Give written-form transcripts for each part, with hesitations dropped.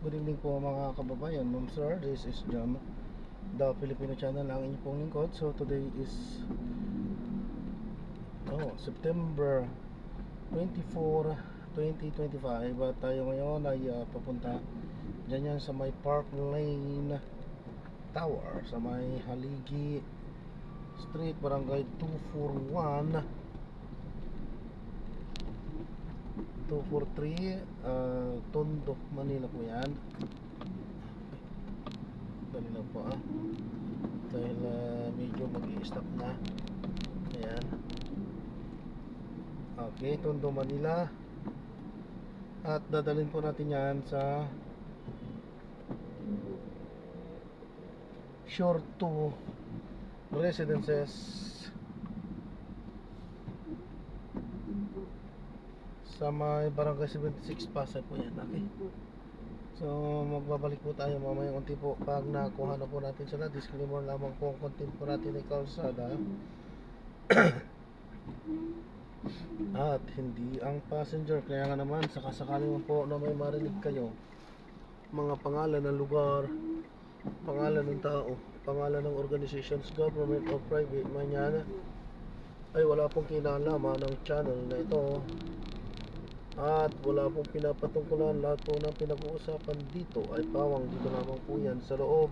Good evening po mga kababayan, Ma'am Sir. This is Jam, the Filipino channel, ang inyong pong lingkod. So today is September 24, 2025. At tayo ngayon ay papunta dyan yan sa may Park Lane Tower, sa may Haligi Street, Barangay 243, Tondo, Manila po yan. Dali lang po dahil medyo mag-i-stop na. Ayan. Okay, Tondo, Manila. At dadalhin po natin yan sa Shore 2 Residences sa may Barangay 76, Pasay po yan. Okay. So magbabalik po tayo mamaya unti po pag nakuha na po natin sila. Disclaimer lamang po ang content po natin ay kalsada at hindi ang passenger. Kaya nga naman sakasakali mo po na may marinig kayo mga pangalan ng lugar, pangalan ng tao, pangalan ng organizations, government or private man yan, ay wala pong kinalaman ng channel na ito at wala pong pinapatungkulan. Lahat po ng pinag-uusapan dito ay pawang dito lamang po yan sa loob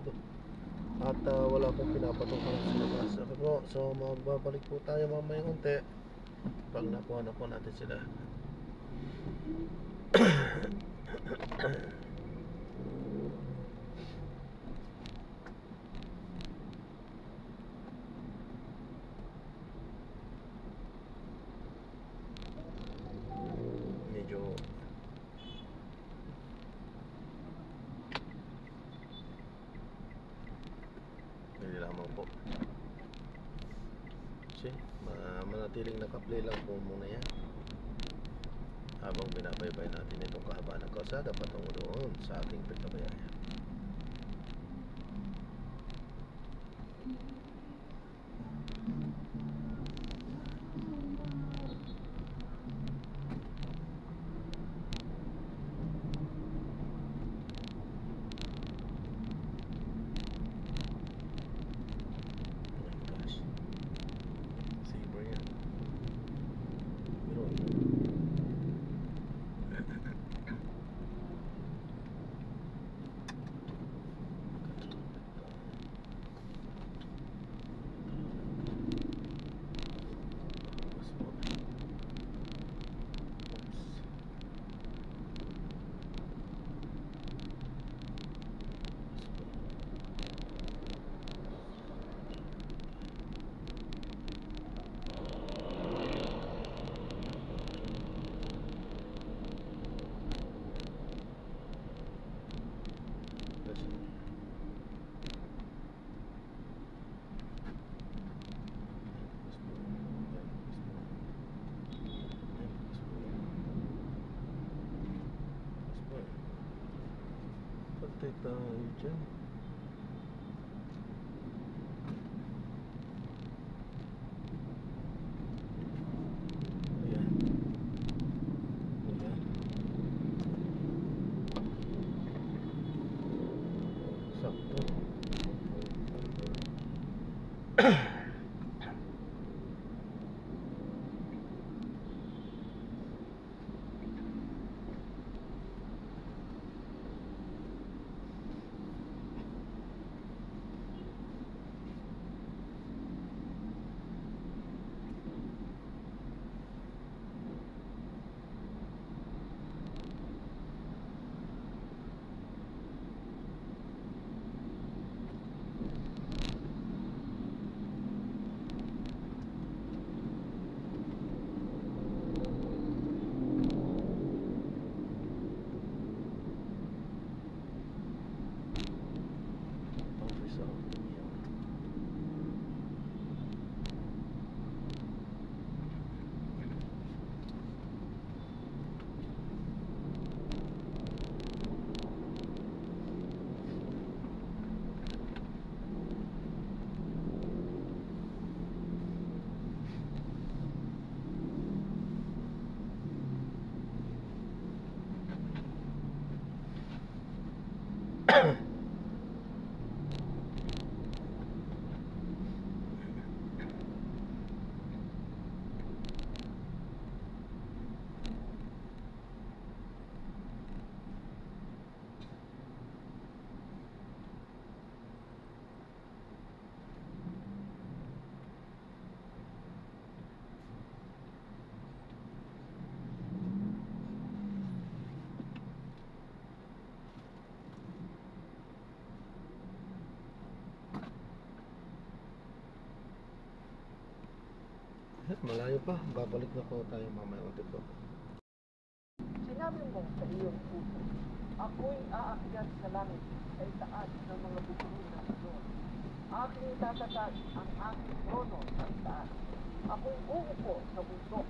at wala pong pinapatungkulan sa labas. Okay po, so magbabalik po tayo mamaya unti pag nakuha na po natin sila. Hindi lamang po kasi manatiling nakaplay lang po muna yan habang binabaybay natin itong kahabaan ng kalsada patungo doon sa ating pagkabayaran. Patay tayo dyan. Ayan. Ayan. Sakto. Malayo pa, babalik na po tayo mamaya ulit po. Sinabi mo sa iyong puso, ako'y aakyat sa langit sa itaas ng mga bubulong ng Diyos. Aking tatatag ang aking trono sa itaas. Ako'y uupo sa bundok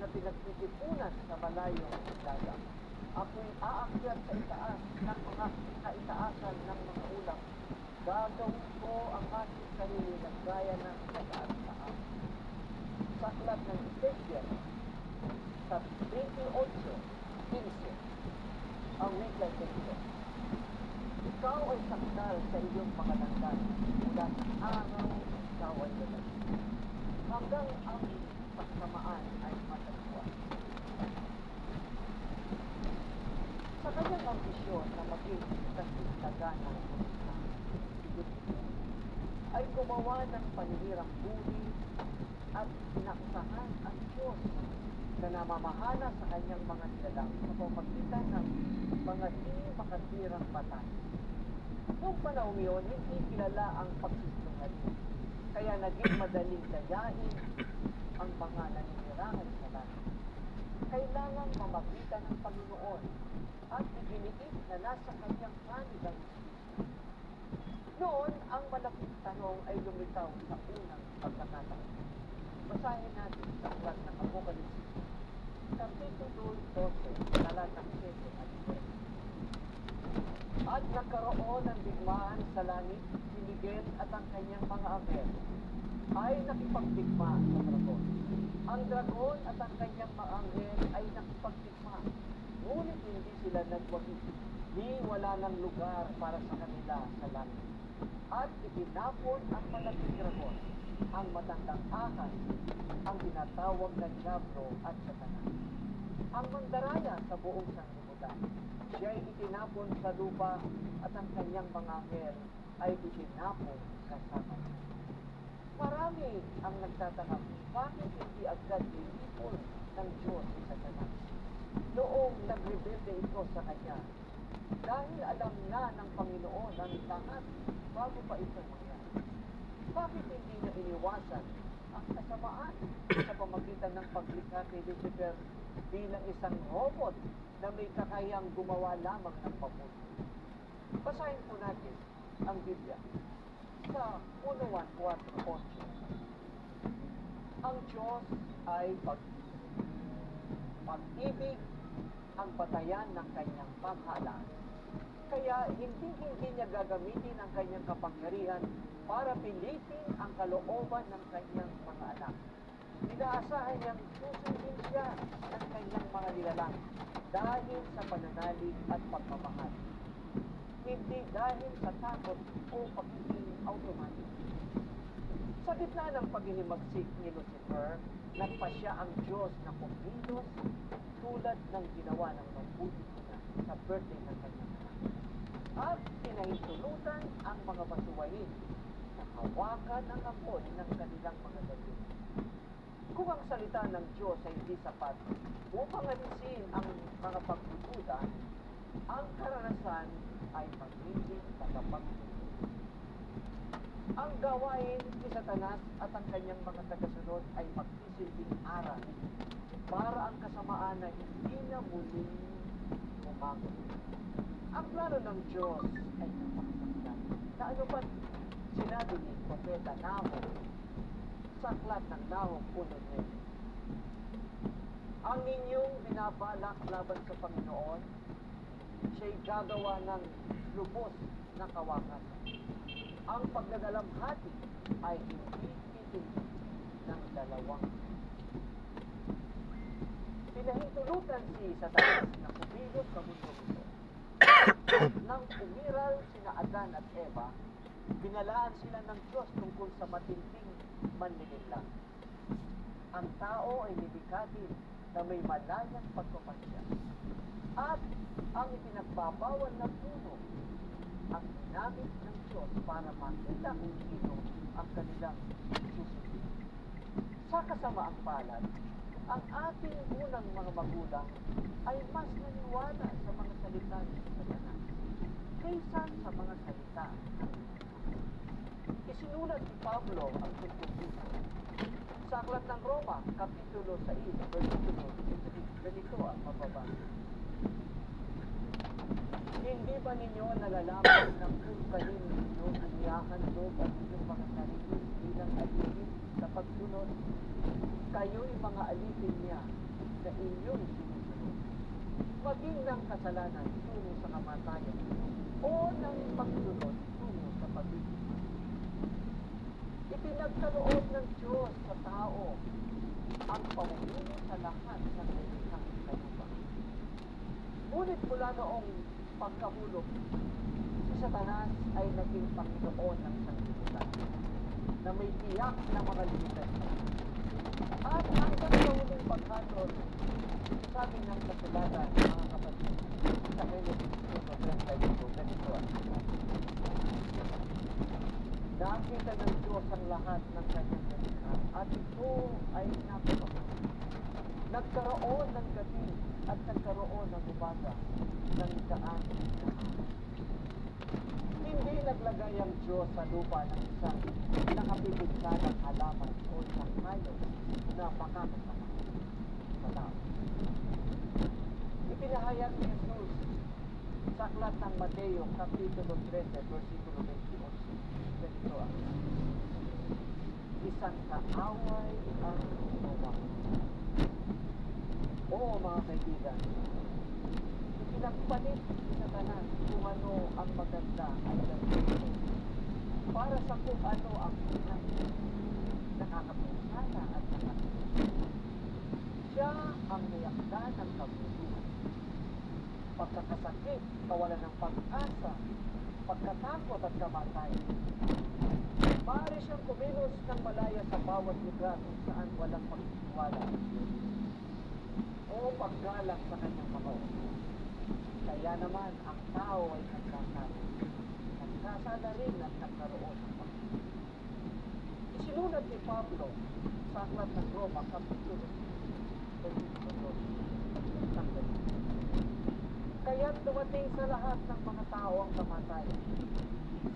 na pinagtitipunan sa malayong dagat. Ako'y aakyat sa itaas ng mga kaitaasan ng mga ulam. Gagawin ko ang aking sarili na gaya ng kataas-taas. Sa aklat ng Ezekiel, sa 28:15, ang wika ito. Ikaw ay sakdal sa iyong mga landas mula sa araw ikaw ay lalaki. Hanggang ang pagsamaan ay matagpuan. Sa kanyang ambisyon na maging kasintagan ng Diyos, ay gumawa ng panihirang buri at pinaksahan ang Diyos na namamahala sa kanyang mga nilalang sa pamamagitan ng mga di makasirang patay. Noong panahon yun, hindi kilala ang pagsisinungaling, kaya naging madaling dayain ang mga naninirangan sa langit. Kailangan mamagitan ng Panginoon at iginiit na nasa kanyang panig ang Espiritu. Noon, ang malaking tanong ay lumitaw sa unang pagkakataon. Basahin natin sa aklat ng Apokalipsis, Kapitulo 12, talatang 7 at 10. At nagkaroon ng digmaan sa langit, si Miguel at ang kanyang mga anghel ay nakipagdigma sa dragon. Ang dragon at ang kanyang mga anghel ay nakipagdigma, ngunit hindi sila nagwagi. Di wala ng lugar para sa kanila sa langit. At itinapon ang malaking dragon, ang matandang ahas, ang tinatawag na Diablo at Satanas, ang mandaraya sa buong sanlibutan. Siya ay itinapon sa lupa at ang kanyang mga anghel ay itinapon kasama niya. Marami ang nagtataka, bakit hindi agad inipon ng Diyos si Satanas noong nagrebelde ito sa kanya, dahil alam na ng Panginoon ang lahat bago pa ito mangyari. Bakit hindi niya iniwasan ang kasamaan sa pamagitan ng paglikha kay Lucifer bilang isang robot na may kakayang gumawa lamang ng pabuti? Basahin po natin ang Biblia sa 1:4-8. Ang Diyos ay pag-ibig, ang batayan ng kanyang paghalaan. Kaya hindi niya gagamitin ang kanyang kapangyarihan para pilitin ang kalooban ng kanyang mga anak. Inaasahan niyang susundin siya ng kanyang mga nilalang dahil sa pananalig at pagmamahal. Hindi dahil sa takot o pagiging automatic. Sa gitna ng paghihimagsik ni Lucifer, nagpasya ang Diyos na kumilos tulad ng ginawa ng mabuti niya sa birthday ng kanyang anak. At pinahintulutan ang mga basuwain na hawakan ang apoy ng kanilang mga galit. Kung ang salita ng Diyos ay hindi sapat upang alisin ang mga pagdududa, ang karanasan ay magiging tagapagdududa. Ang gawain ni Satanas at ang kanyang mga tagasunod ay magsisilbing aral para ang kasamaan na hindi na muling umagot. Ang plano ng Diyos ay napakasaktan. Na ano pa sinabi ni Propeta Nahum sa aklat ng Nahum 1:9. Ang inyong binabalak laban sa Panginoon, siya'y gagawa ng lubos na kawakan. Ang pagdadalamhati ay hindi titindi ng dalawang. Pinahintulutan si Satanas na kumilos sa mundo ito. nang umiral sina Adan at Eva, binalaan sila ng Diyos tungkol sa matinding manlilinlang. Ang tao ay nilikha din na may malayang pagpapansya. At ang ipinagbabawal na puno ang ginamit ng Diyos para makita kung sino ang kanilang susundin. Sa kasamaang palad, ang ating unang mga magulang ay mas naniwala sa mga salita ni Satanas kaysa sa mga salita ng Diyos. Isinulat ni Pablo ang tungkol dito. Sa Aklat ng Roma, Kapitulo 6, versikulo 23, ganito ang mababasa. Hindi ba ninyo nalalaman na kung kanino ninyo inihahandog ang inyong mga sarili bilang alipin sa pagsunod? Kayo'y mga alipin niya na inyong sinusunod. Maging ng kasalanan tungo sa kamatayan o ng pagsunod tungo sa pag-ibig. Ipinagkaloob ng Diyos sa tao ang pamumuno sa lahat ng nililikhang sa lupa. Ngunit mula noong pagkahulog, si Satanas ay naging Panginoon ng sanglibutan na may tiyak na mga limitasyon. At hanggang sa huling paghatol, sabi ng kasulatan, mga kapatid, sa Genesis 2:32, ganito ang sinabi. Nakita ng Diyos ang lahat ng kanyang nilikha at ito ay napakaganda. Nagkaroon ng gabi at nagkaroon ng umaga ng daan na araw. Hindi naglagay ang Diyos sa lupa ng isang nakapipigsa ng halaman o isang hayop na makakasama sa tao. Ipinahayag ni Jesus sa Aklat ng Mateo, Kapitulo 13, versikulo 28. Ganito ang isang kaaway ang gumawa. Oo, mga kaibigan, pinagpalit ni Satanas kung ano ang maganda ay gagawin para sa kung ano ang pinang nakakapinsala at nakakapinsala. Siya ang niyakda ng kabubuhan, pagkakasakit, kawalan ng pag-asa, pagkatakot at kamatayan. Maaari siyang kumilos ng malaya sa bawat lugar kung saan walang pagtitiwala o paggalang sa kanyang mga utos. Kaya naman ang tao ay nagkasala. Nagkasala rin at nagkaroon ng pagkakas. Isinulat ni Pablo sa Aklat ng Roma, Kapitulo 6, kaya dumating sa lahat ng mga tao ang kamatayan,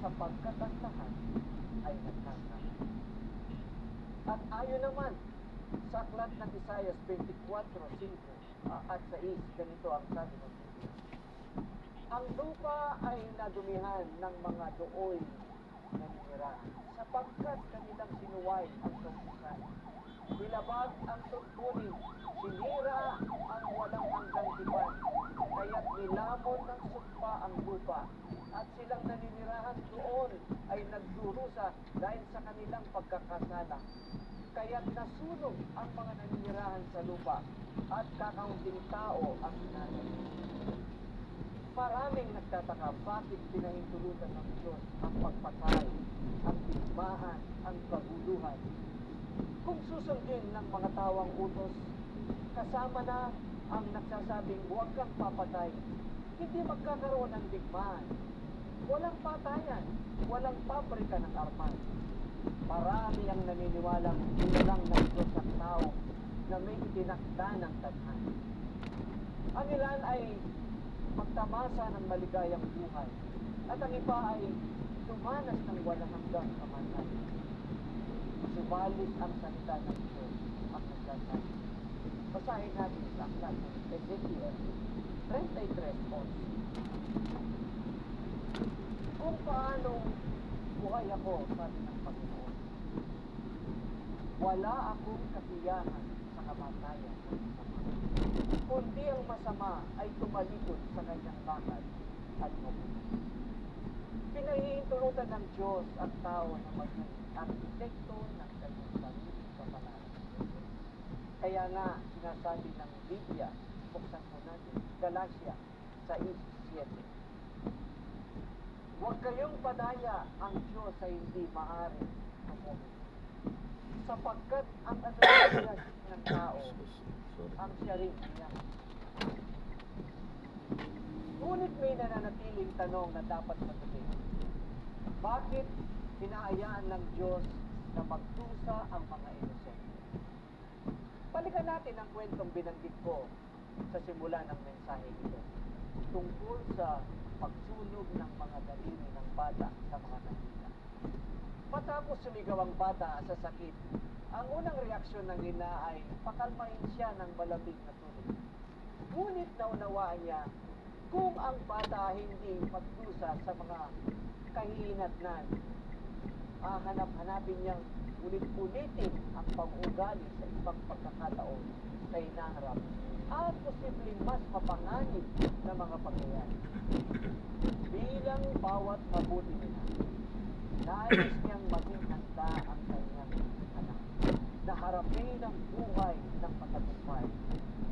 sapagkat ang lahat ay nagkasala. At ayon naman sa Aklat ng Isaias 24:5 at 6, ganito ang sabi ng Biblia. Ang lupa ay nadumihan ng mga dooy na ninirahan, sapagkat kanilang sinuway ang kautusan. Nilabag ang tungkulin, sinira ang walang hanggang tipan, kaya't nilamon ng sumpa ang lupa, at silang naninirahan doon ay nagdurusa dahil sa kanilang pagkakasala. Kaya't nasunog ang mga naninirahan sa lupa, at kakaunting tao ang hinanay. Maraming nagtataka bakit pinahintulutan ng Diyos ang pagpatay, ang digmaan, ang kaguluhan. Kung susundin ng mga tawang utos, kasama na ang nagsasabing huwag kang papatay, hindi magkakaroon ng digmaan. Walang patayan, walang pabrika ng armas. Marami ang naniniwalang nilalang ng Diyos ang tao na may itinakda ng tadhana. Ang ilan ay magtamasa ng maligayang buhay, at ang iba ay dumanas ng walang hanggang kamatayan. Subalit ang salita ng Diyos ang nagsasabi. Basahin natin sa Aklat ng Ezekiel 33:11. Kung paano buhay ako, sabi ng Panginoon, wala akong kasiyahan sa kamatayan ng masama, kundi ang masama ay tumalikod sa kanyang lakad at mabuti. Pinahihintulutan ng Diyos ang tao na maging arkitekto ng kanyang sariling kapalaran. Kaya nga, sinasabi ng Biblia, buksan po natin, Galatia 6:7. Huwag kayong padaya, ang Diyos ay hindi maaari tumulong. Sapagkat ang anomalya ng tao, Sorry. ang siya rin niya. Ngunit may nananatiling tanong na dapat sagutin. Bakit hinaayaan ng Diyos na magdusa ang mga inosente? Balikan natin ang kwentong binanggit ko sa simula ng mensahe ito tungkol sa pagsunog ng mga daliri ng bata sa mga nakita. Matapos sumigaw ang bata sa sakit, ang unang reaksyon ng ina ay pakalmahin siya ng malamig na tubig. Ngunit naunawaan niya kung ang bata hindi magdusa sa mga kahihinatnan, hanap-hanapin niyang ulit-ulitin ang pag-ugali sa ibang pagkakataon na hinaharap at posibleng mas mapanganib na mga pangyayari. Bilang bawat mabuti nila, nais niyang maging handa ang kanyang anak na harapin ang buhay ng matagumpay.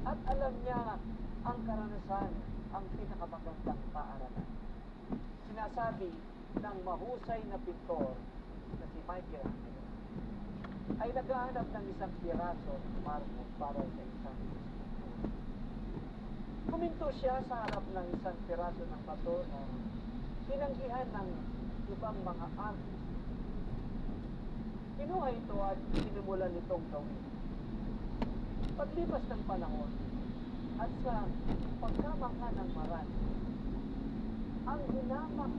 At alam niya ang karanasan ang pinakamagandang paaralan. Sinasabi ng mahusay na pintor na si Michelangelo ay naghahanap ng isang piraso ng marmol para sa isang skulptura. Kuminto siya sa harap ng isang piraso ng bato na tinanggihan ng ibang mga artist. Kinuha ito at sinimulan nitong gawin. Paglipas ng panahon at sa pagkamangha ng marami, ang hinamak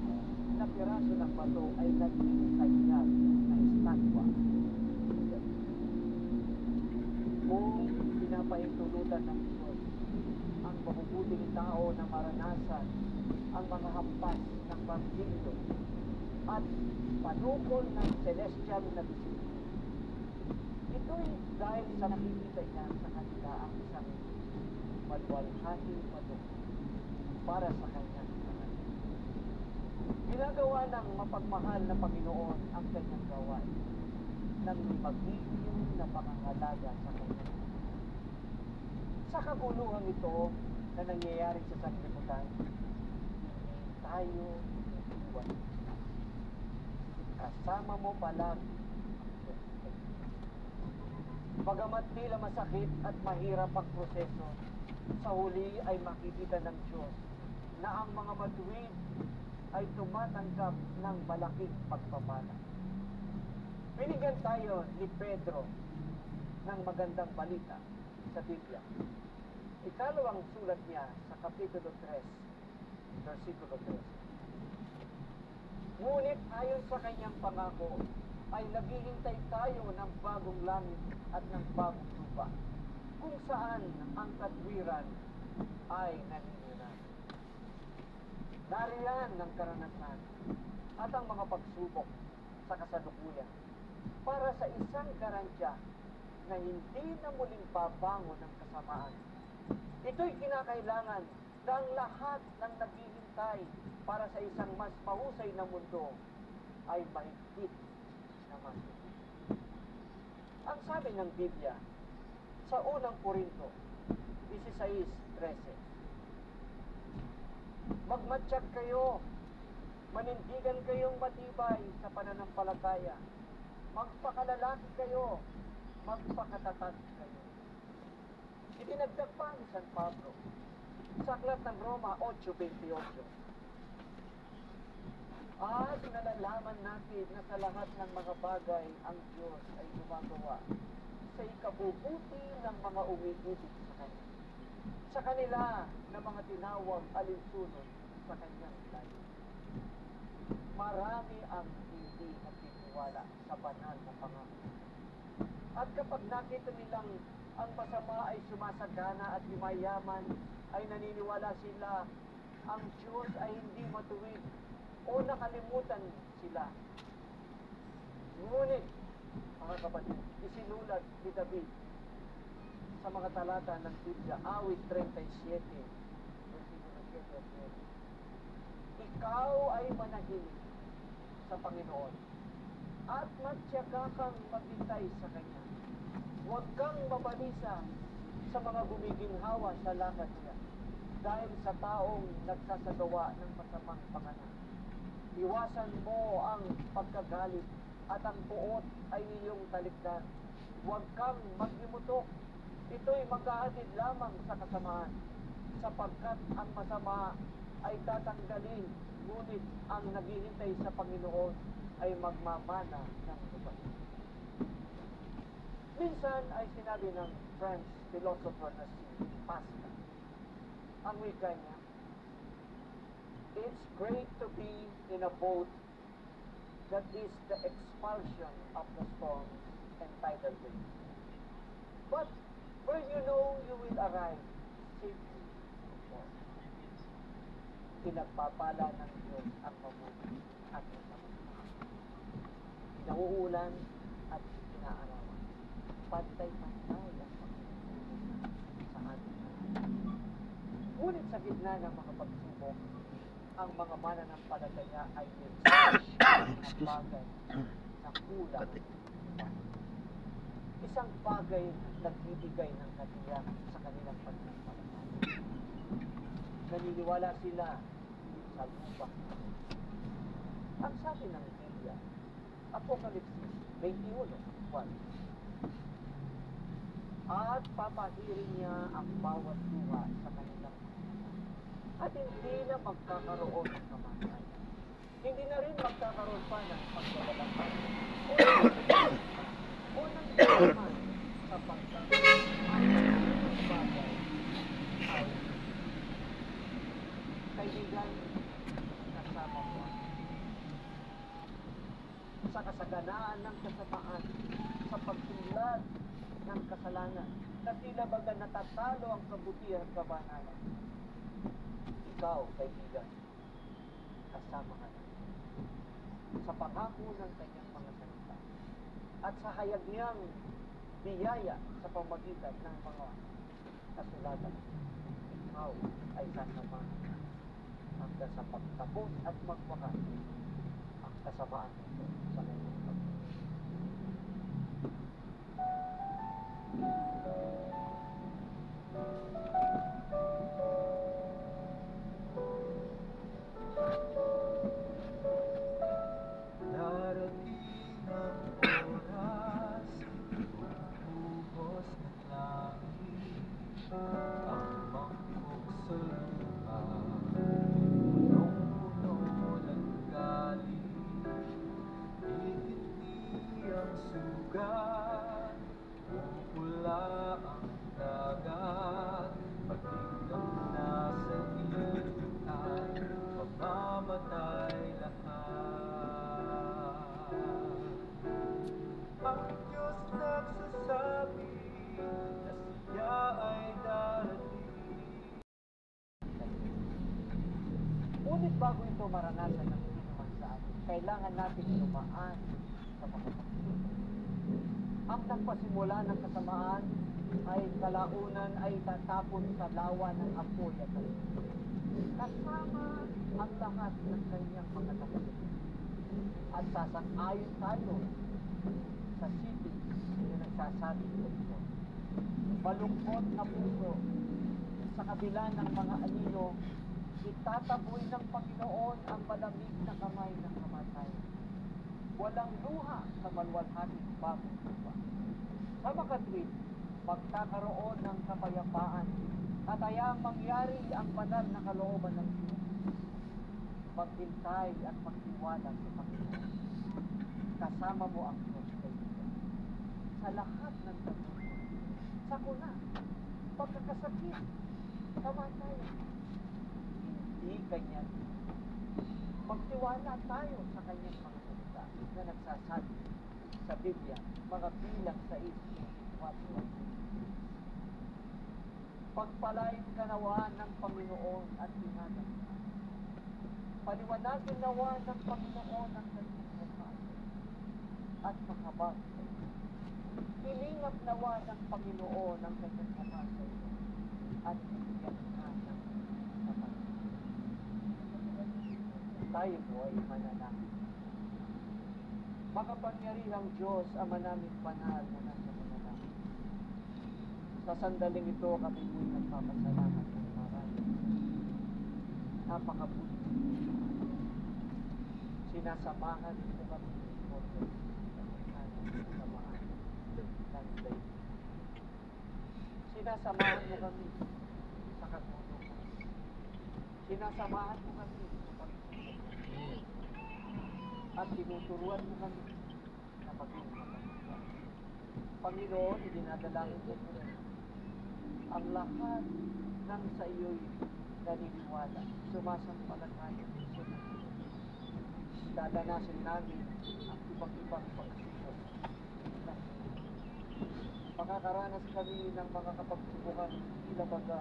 na piraso ng bato ay naging kanyang na estatwa. Kung pinapahintulutan ng Diyos ang mabubuting tao na maranasan ang mga hampas ng bangkito at panukol ng celestial na disiplina, ito'y dahil sa nakikita niya sa kanila ang isang maluwalhating patok para sa kanyang kanan. Ginagawa ng mapagmahal na Panginoon ang kanyang gawain nang may magiging na pangangalaga sa kanyang. Sa kaguluhan ito na nangyayari sa sanlibutan, hindi tayo iwan. Kasama mo palagi. Bagamat tila masakit at mahirap ang proseso, sa huli ay makikita ng Diyos na ang mga matuwid ay tumatanggap ng malaking pagpapala. Binigyan tayo ni Pedro ng magandang balita sa Biblia. Ikalawang sulat niya sa Kapitulo 3, versikulo 3. Ngunit ayon sa kanyang pangako, ay naghihintay tayo ng bagong langit at ng bagong lupa, kung saan ang katwiran ay naninirahan. Nariyan ng karanasan at ang mga pagsubok sa kasalukuyan para sa isang garantiya na hindi na muling babangon ng kasamaan. Ito'y kinakailangan na ang lahat ng naghihintay para sa isang mas mahusay na mundo ay mahigpit na masugid. Ang sabi ng Biblia sa unang Korinto 16:13, magmatsyag kayo, manindigan kayong matibay sa pananampalataya, magpakalalaki kayo, magpakatatag kayo. Idinagdag pa ni San Pablo sa aklat ng Roma 8:28. At nalalaman natin na sa lahat ng mga bagay ang Diyos ay gumagawa sa ikabubuti ng mga umiibig sa Kanya, sa kanila na mga tinawag alinsunod sa Kanyang layo. Marami ang hindi nagtitiwala sa banal na pangako. At kapag nakita nilang ang masama ay sumasagana at yumayaman, ay naniniwala sila ang Diyos ay hindi matuwid o nakalimutan sila. Ngunit, mga kapatid, isinulat ni David sa mga talata ng Biblia, awit 37, versikulo 7. Ikaw ay manahimik sa Panginoon at magtiyaga kang maghintay sa Kanya. Huwag kang mabalisa sa mga gumiginhawa sa lakad niya dahil sa taong nagsasagawa ng masamang panganak. Iwasan mo ang pagkagalit at ang puot ay iyong talikdan. Huwag kang maglimutok. Ito'y maghahatid lamang sa kasamaan, sapagkat ang masama ay tatanggalin, ngunit ang naghihintay sa Panginoon ay magmamana ng lubos. Minsan ay sinabi ng French philosopher na si Pascal, ang wika niya, it's great to be in a boat that is the expulsion of the storm and tidal waves. But where you know you will arrive safely on shore. Pinagpapala ng Diyos ang mabuti at masama. Pinauulan at inaarawan. Pantay-pantay ang Panginoon sa ating lahat. Ngunit sa gitna ng mga pagsubok, ang mga mananampalataya ay ng bagay na kulang. Isang bagay na nagbibigay ng katiyakan sa kanilang pananampalataya. Naniniwala sila sa lupa. Ang sabi ng Biblia, Apokalipsis 21:1, at papahirin niya ang bawat luha sa kanilang at hindi na magkakaroon ng kamatayan. Hindi na rin magkakaroon pa ng pagbabalanghan o ng kaman sa pagkakaroon ng bagay ay kaibigan kasama mo sa kasaganaan ng kasamaan, sa pagtulad ng kasalanan, na tila baga natatalo ang kabutihan at kabanalan. Ikaw, kaibigan, kasama ka na sa pangako ng kanyang mga salita at sa hayag niyang biyaya sa pamagitan ng mga kasulatan. Ikaw ay sasama hanggang sa pagtapos at magwakas ang kasamaan nito sa kanyang pagkakas. Ngunit bago ito maranasan ng sinuman sa atin, kailangan natin lumaan sa mga pagsubok. Ang nagpasimula ng kasamaan ay kalaunan ay tatapon sa lawa ng apoy at kalimut. Kasama ang lahat ng kanyang mga tagapagod. At sasang-ayon tayo sa city na nagsasabi ito. Malungkot na puso sa kabila ng mga anino, itataboy ng Panginoon ang malamig na kamay ng kamatayan. Walang luha sa maluwalhating bagong lupa. Sa makatwid, magkakaroon ng kapayapaan at ayaang mangyari ang banal na kalooban ng Diyos. Maghintay at magtiwala sa Panginoon. Kasama mo ang Diyos kaibigan. Sa lahat ng tagumpay, sakuna, pagkakasakit, kamatayan, hindi kanya. Magtiwala tayo sa kanyang mga salita na nagsasabi sa Biblia, mga bilang 6:4. Pagpalain ka nawa ng Panginoon at ingatan. Paliwanagin nawa ng Panginoon ang kanyang pagpapalay at makabag sa iyo. Ilingap nawa ng Panginoon ang kanyang pagpapalay at bigyan ka ng kapal. Tayo po ay manalangin. Makapangyarihang Diyos, Ama namin banal na nasa mga langit. Sa sandaling ito kami po'y nagpapasalamat ng marami. Napakabuti. Sinasamahan po kami ng samahan ng faith. Sinasamahan mo kami sa katulungan. Sinasamahan mo kami sa pagtulungan. At tinuturuan mo kami na maging matagumpay. Panginoon, idinadalangin ko po rin ang lahat ng sa iyo'y naniniwala, sumasampalataya, sumunod. Dadanasin namin ang iba't ibang pagsubok. Makakaranas kami ng mga kapagsubukan, tila baga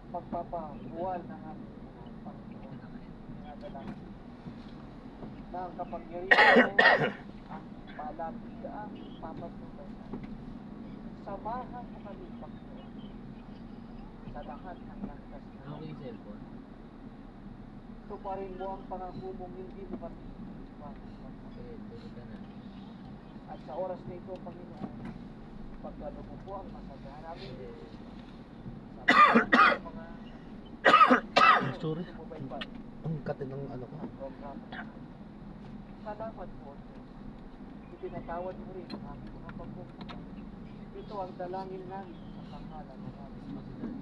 pagpapabuwal ng aming Panginoon. Dinadalangin na ang kapangyarihan mo, ang palagi ang papatulay namin. Samahan mo kami, Panginoon, sa lahat ng landas na Ako yung cellphone. tuparin mo ang pangako mong hindi mo kami iwan. Okay, tulog ka na. At sa oras na ito, Panginoon, pagkalubo po ang masaga namin sa mga Sorry. sumubaybay Ang kati ng ano ko. ng programa. Salamat po, Diyos. Ipinatawad mo rin ang aming mga pagkukulang. Ito ang dalangin namin sa pangalan ng aming Magdadali.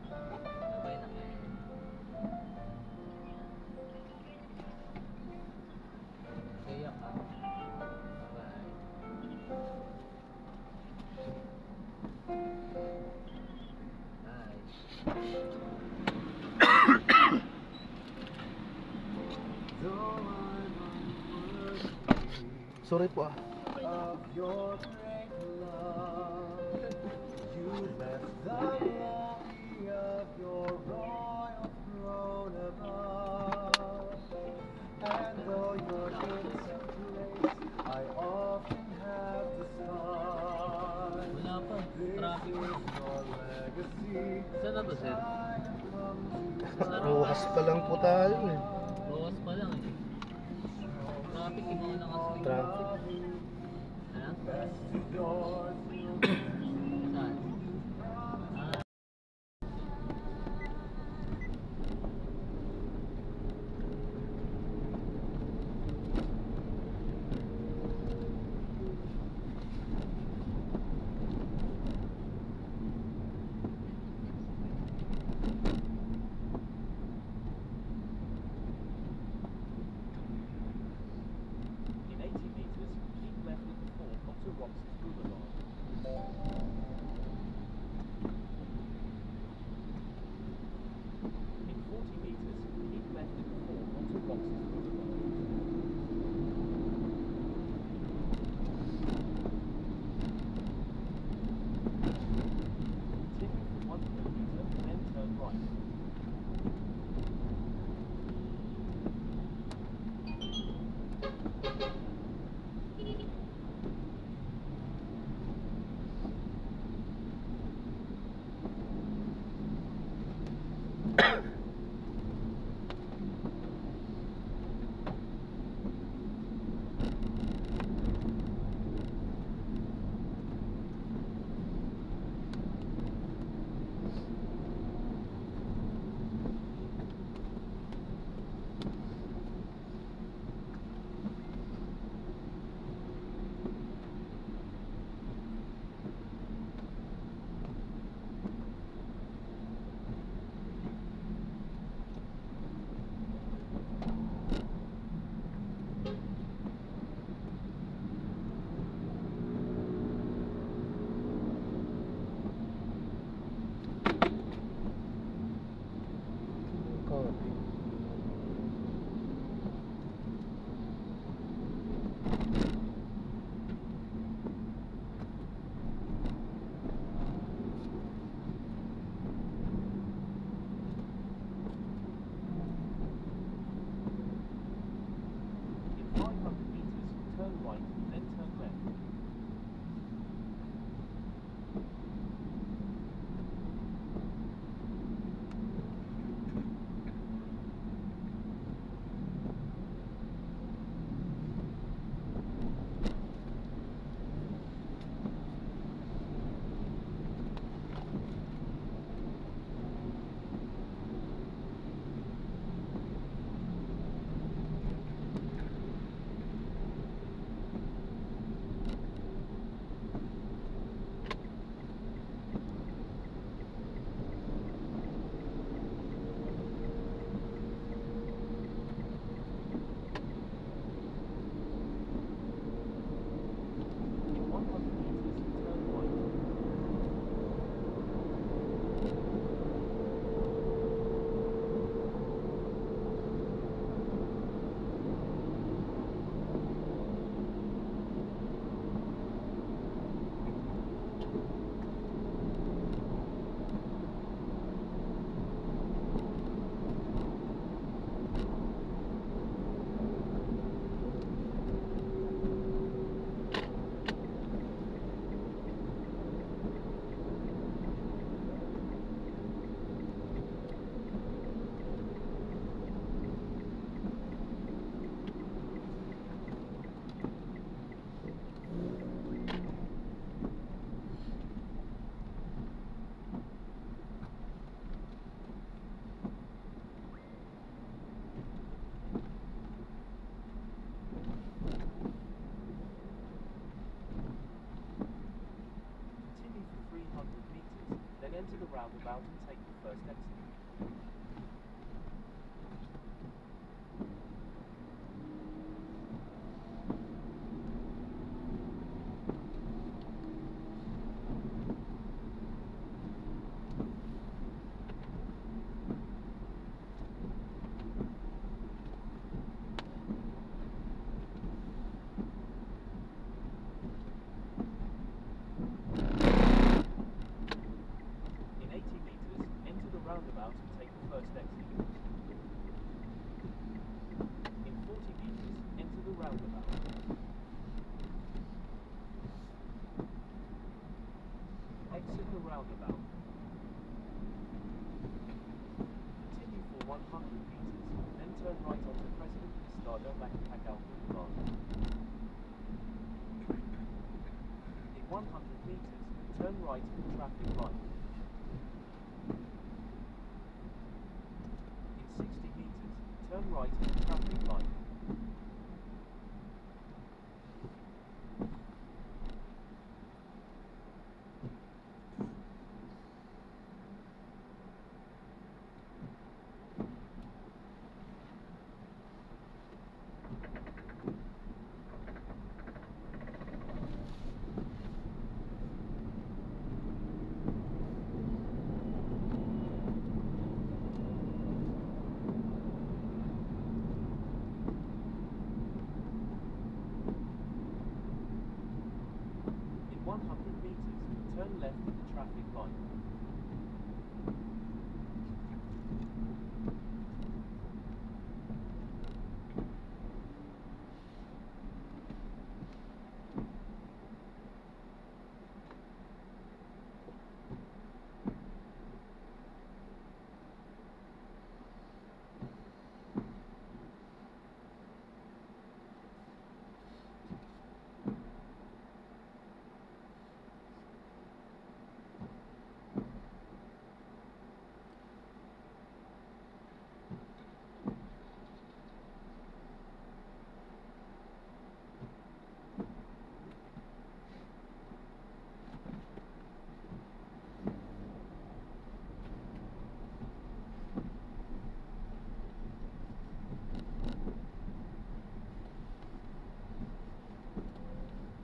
Sabay na kayo. Kaya ka. Bye. Bye. Sorry po ah. Of your great love, you left the glory of your royal throne above. And though your gifts of grace I often have discarded, Wala pa. this Traffic. is your legacy. Saan na to, sir? I have come to Ruhas pa lang po tayo eh. Bawas pa lang eh. Traffic, iba na kasi. Traffic. Ano? best to yours. Saan? Ah. In 80 metres, keep left at the fort onto Roxas Boulevard. In 40 metres, keep left at the fort onto Roxas Boulevard. Continue for 1 kilometre, then turn right. enter the roundabout and take the first exit. In 80 meters, enter the roundabout and take the first exit. In 40 meters, enter the roundabout. Exit the roundabout. Continue for 100 meters, then turn right onto President Estado Macapagao Boulevard. In 100 meters, turn right at the traffic light. In 60 meters, turn right at the traffic light. In 100 meters, turn left at the traffic light.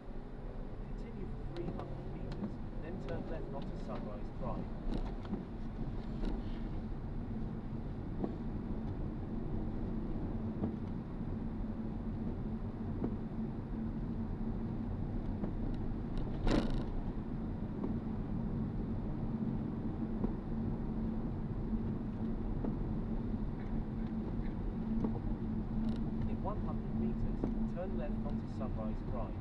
Continue for 300 meters, then turn left onto Sunrise Drive. In 100 meters, turn left onto Sunrise Drive.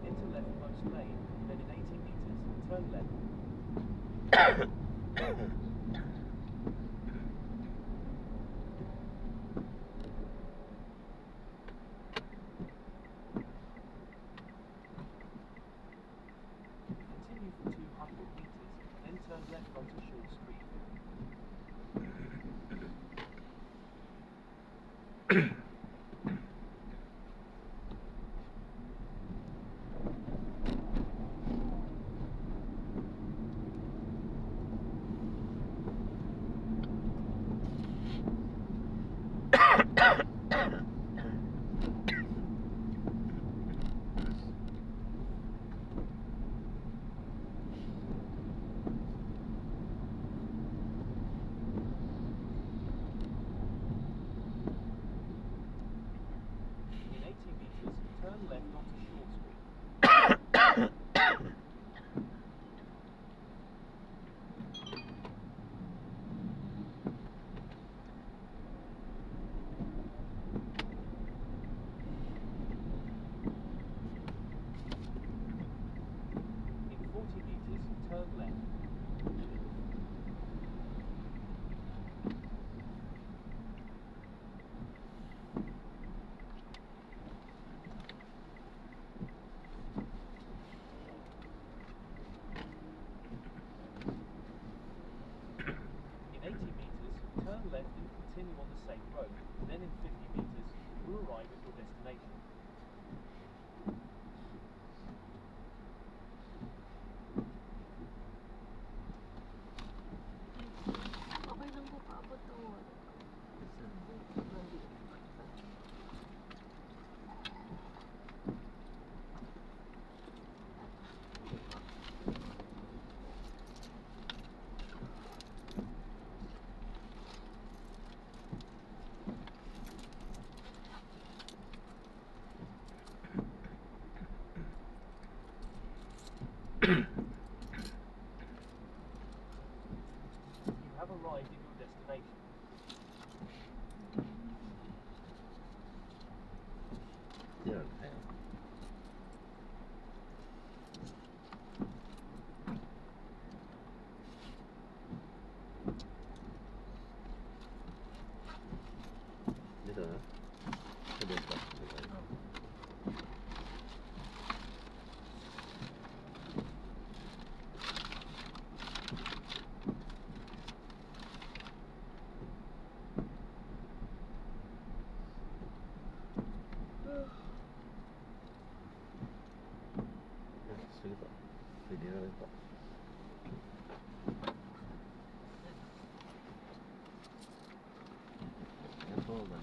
Into leftmost lane, then in 80 meters, turn left. Continue for 200 meters, then turn left onto Short Street.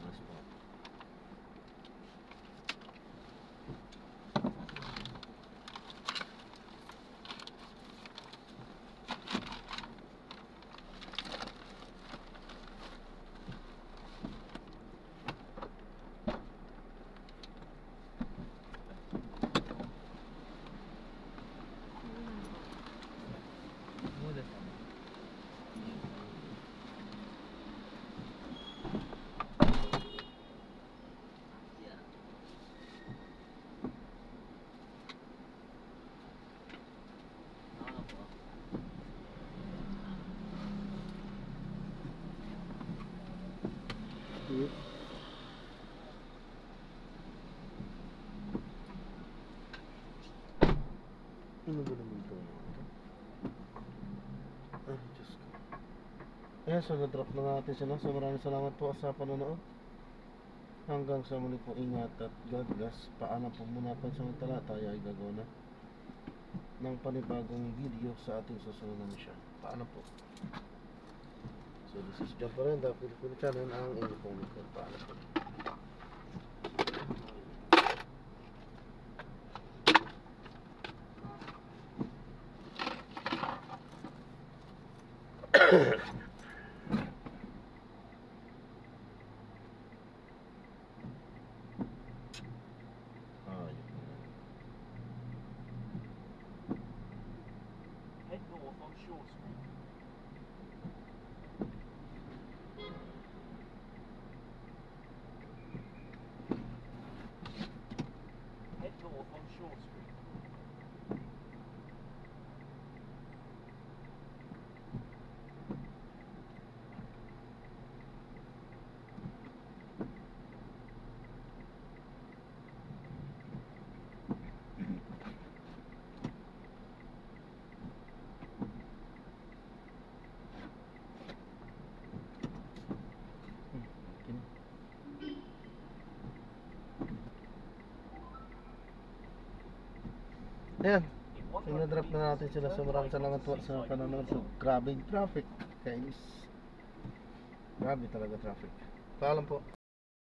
Nice po. Modest. Yeah. Ano po? Ano ba naman ito? Ay, Diyos ko. Ayan, so na-drop na natin sila. So maraming salamat po sa panonood. Hanggang sa muli po, ingat at God bless. Paano po muna pansamantala, tayo ay gagawa na ng panibagong video sa ating susunod na misyon. Paano po? So this is John Parenda, Filipino Channel, ang inyong pong lingkod. Paano po? Head north on Shore Street. Head north on Shore Street. Ayan, In 100 sinadrop na natin meters, sila. So turn maraming right salamat onto po sa Seaside panonood. So Resort. grabe yung traffic, guys. Grabe talaga traffic. Paalam po.